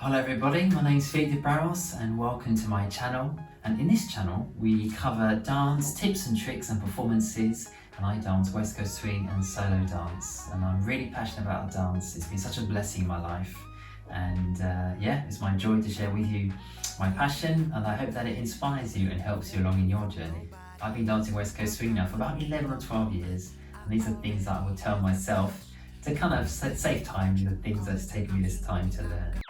Hello everybody, my name is Philip Barros and welcome to my channel. And in this channel we cover dance, tips and tricks and performances, and I dance West Coast swing and solo dance. And I'm really passionate about dance. It's been such a blessing in my life, and yeah, it's my joy to share with you my passion, and I hope that it inspires you and helps you along in your journey. I've been dancing West Coast swing now for about 11 or 12 years, and these are things that I will tell myself to kind of save time in the things that's taken me this time to learn.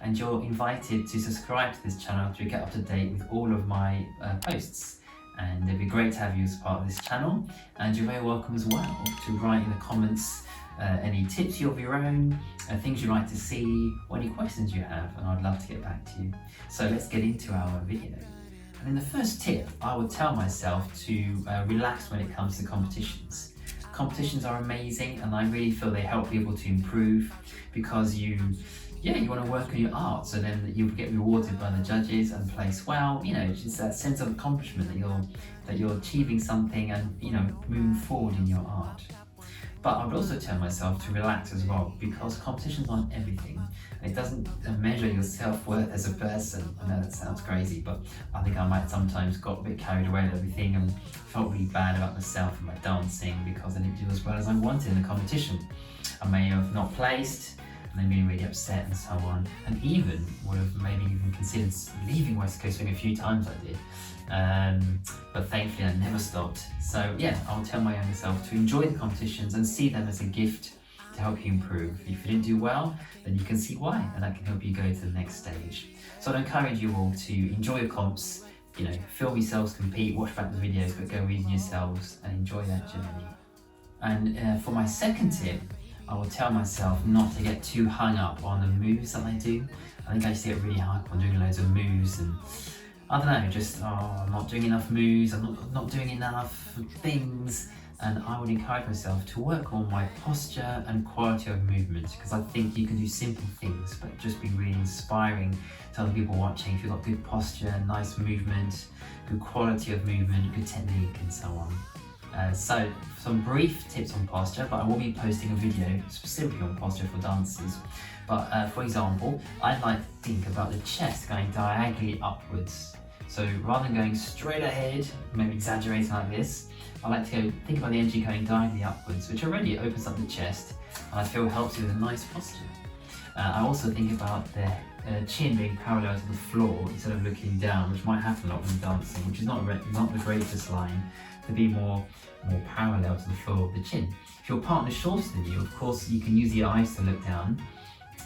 And you're invited to subscribe to this channel to get up to date with all of my posts. And it'd be great to have you as part of this channel, and you're very welcome as well to write in the comments any tips of your own, things you'd like to see, or any questions you have, and I'd love to get back to you. So let's get into our video. And in the first tip, I would tell myself to relax when it comes to competitions. Competitions are amazing, and I really feel they help people to improve, because you want to work on your art, so then you get rewarded by the judges and place well. You know, it's just that sense of accomplishment that you're achieving something and, you know, moving forward in your art. But I would also tell myself to relax as well, because competitions aren't everything. It doesn't measure your self-worth as a person. I know that sounds crazy, but I think I might sometimes got a bit carried away with everything and felt really bad about myself and my dancing because I didn't do as well as I wanted in the competition. I may have not placed, and then being really upset and so on, and even would have maybe even considered leaving West Coast swing a few times. I did, but thankfully I never stopped. So yeah, I'll tell my younger self to enjoy the competitions and see them as a gift to help you improve. If you didn't do well, then you can see why, and that can help you go to the next stage. So I'd encourage you all to enjoy your comps, you know, film yourselves compete, watch back the videos, but go reading yourselves and enjoy that journey. And for my second tip, I will tell myself not to get too hung up on the moves that I do. I think I used to get really hung up on doing loads of moves, and I don't know, just I'm not doing enough moves, I'm not doing enough things. And I would encourage myself to work on my posture and quality of movement, because I think you can do simple things but just be really inspiring to other people watching if you've got good posture, nice movement, good quality of movement, good technique and so on. So some brief tips on posture, but I will be posting a video specifically on posture for dancers. But for example, I'd like to think about the chest going diagonally upwards. So rather than going straight ahead, maybe exaggerating like this, I like to think about the energy going diagonally upwards, which already opens up the chest and I feel helps you with a nice posture. I also think about the chin being parallel to the floor instead of looking down, which might happen a lot when dancing, which is not the greatest line, to be more parallel to the floor of the chin. If your partner's shorter than you, of course you can use the eyes to look down,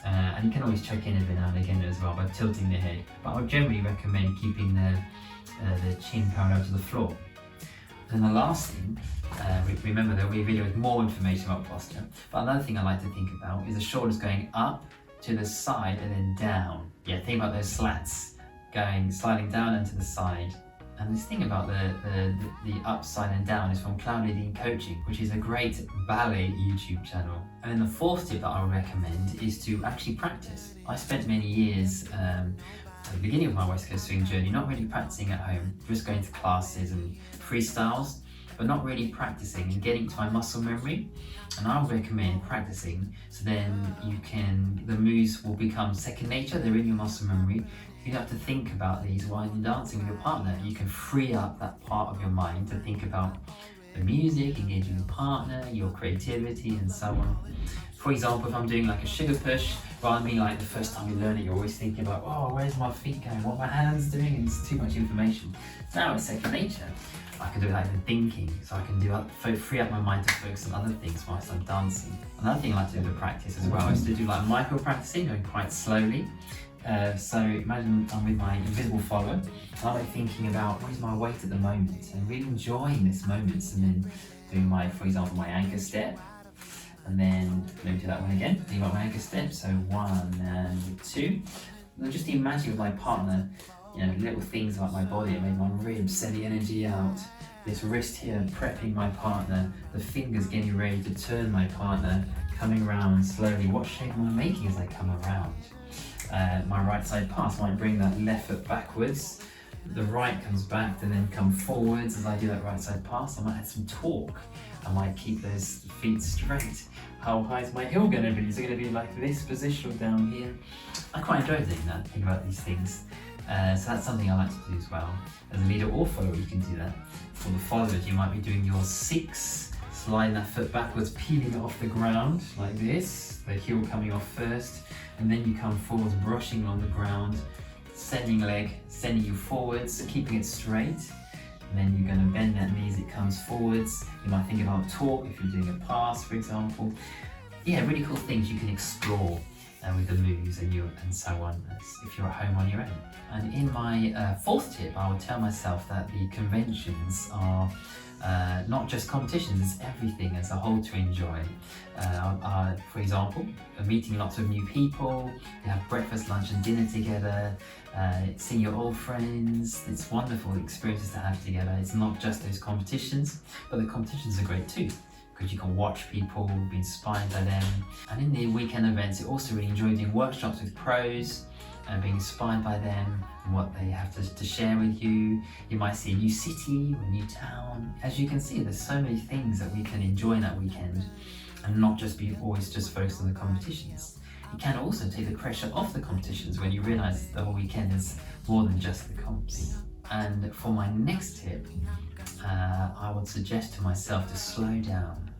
and you can always check in every now and again as well by tilting the head, but I would generally recommend keeping the chin parallel to the floor. And the last thing, remember there'll be a video with more information about posture, but another thing I like to think about is the shoulders going up to the side and then down. Yeah, think about those slats sliding down and to the side. And this thing about the upside and down is from Cloud Leading Coaching, which is a great ballet YouTube channel. And then the fourth tip that I would recommend is to actually practice. I spent many years at the beginning of my West Coast swing journey not really practicing at home, just going to classes and freestyles, but not really practicing and getting to my muscle memory. And I would recommend practicing, so then the moves will become second nature, they're in your muscle memory. You don't have to think about these while you're dancing with your partner. You can free up that part of your mind to think about the music, engaging your partner, your creativity and so on. For example, if I'm doing like a sugar push, rather than being like the first time you learn it, you're always thinking about, oh, where's my feet going, what are my hands doing, and it's too much information. Now it's second nature. I can do it like the thinking, so I can free up my mind to focus on other things whilst I'm dancing. Another thing I like to do to practice as well is to do like micro practicing, going quite slowly. So imagine I'm with my invisible follower, I like thinking about what is my weight at the moment and really enjoying this moment, and then doing for example, my anchor step, and then let me do that one again, think about my anchor step, so 1 and 2, and then just imagine with my partner, you know, little things about my body, maybe my ribs, send the energy out, this wrist here prepping my partner, the fingers getting ready to turn my partner, coming around slowly, what shape am I making as I come around? My right side pass might bring that left foot backwards, the right comes back and then come forwards as I do that right side pass. I might add some torque. I might keep those feet straight. How high is my heel going to be? Is it going to be like this position or down here? I quite enjoy doing that, thinking about these things. So that's something I like to do as well. As a leader or follower, you can do that. For the followers, you might be doing your 6, sliding that foot backwards, peeling it off the ground like this, the heel coming off first, and then you come forwards, brushing along the ground, sending leg, sending you forwards, keeping it straight. And then you're going to bend that knee as it comes forwards. You might think about torque if you're doing a pass, for example. Yeah, really cool things you can explore with the moves and so on, if you're at home on your own. And in my 4th tip, I would tell myself that the conventions are not just competitions, it's everything as a whole to enjoy. For example, meeting lots of new people, you have breakfast, lunch and dinner together, seeing your old friends. It's wonderful experiences to have together. It's not just those competitions, but the competitions are great too, because you can watch people, be inspired by them. And in the weekend events, you also really enjoy doing workshops with pros and being inspired by them and what they have to share with you. You might see a new city or a new town. As you can see, there's so many things that we can enjoy in that weekend and not just be always just focused on the competitions. You can also take the pressure off the competitions when you realize the whole weekend is more than just the comps. And for my next tip, I would suggest to myself to slow down.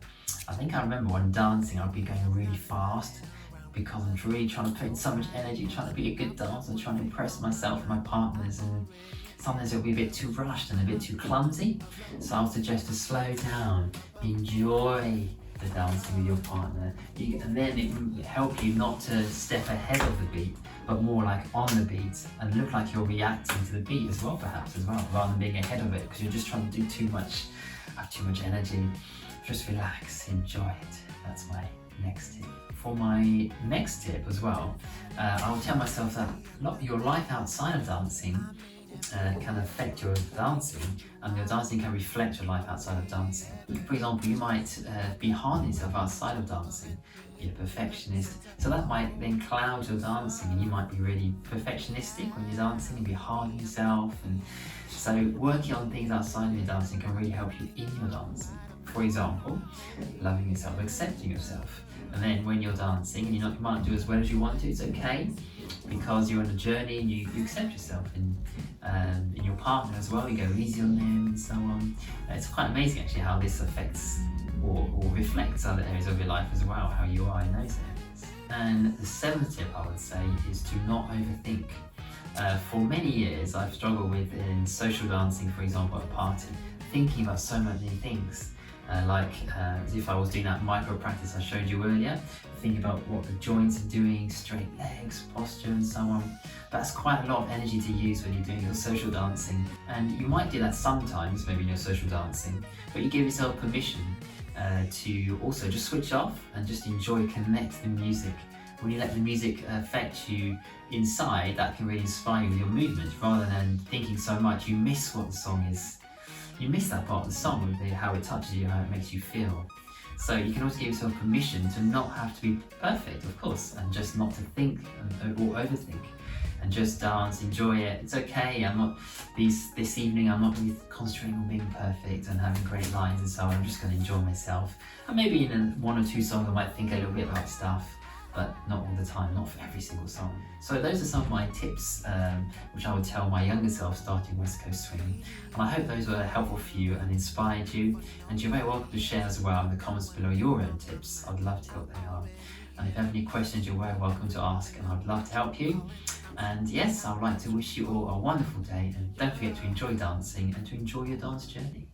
I think I remember when dancing, I'd be going really fast because I'm really trying to put in so much energy, trying to be a good dancer, trying to impress myself and my partners, and sometimes it'll be a bit too rushed and a bit too clumsy. So I'll suggest to slow down, enjoy the dancing with your partner, and then it will help you not to step ahead of the beat, but more like on the beat and look like you're reacting to the beat as well, rather than being ahead of it, because you're just trying to do too much, have too much energy. Just relax, enjoy it. That's my next tip. For my next tip as well, I will tell myself that your life outside of dancing can affect your dancing, and your dancing can reflect your life outside of dancing. For example, you might be hard on yourself outside of dancing, be a perfectionist, so that might then cloud your dancing, and you might be really perfectionistic when you're dancing and be hard on yourself. And so working on things outside of your dancing can really help you in your dancing. For example, loving yourself, accepting yourself. And then when you're dancing and you might not do as well as you want to, it's okay, because you're on a journey and you accept yourself, and your partner as well, you go easy on them and so on. It's quite amazing actually how this affects or reflects other areas of your life as well, how you are in those areas. And the 7th tip I would say is to not overthink. For many years I've struggled with, in social dancing for example, at a party, thinking about so many things. As if I was doing that micro practice I showed you earlier, thinking about what the joints are doing, straight legs, posture and so on. That's quite a lot of energy to use when you're doing your social dancing. And you might do that sometimes, maybe in your social dancing, but you give yourself permission to also just switch off and just enjoy, connect to the music. When you let the music affect you inside, that can really inspire you with your movement, rather than thinking so much you miss what the song is. You miss that part of the song, how it touches you, how it makes you feel. So you can also give yourself permission to not have to be perfect, of course, and just not to think or overthink, and just dance, enjoy it. It's okay. This evening I'm not really concentrating on being perfect and having great lines and so on. I'm just going to enjoy myself. And maybe in 1 or 2 songs I might think a little bit about stuff, but not all the time, not for every single song. So those are some of my tips which I would tell my younger self starting West Coast Swing. And I hope those were helpful for you and inspired you. And you're very welcome to share as well in the comments below your own tips. I'd love to hear what they are. And if you have any questions, you're very welcome to ask, and I'd love to help you. And yes, I'd like to wish you all a wonderful day, and don't forget to enjoy dancing and to enjoy your dance journey.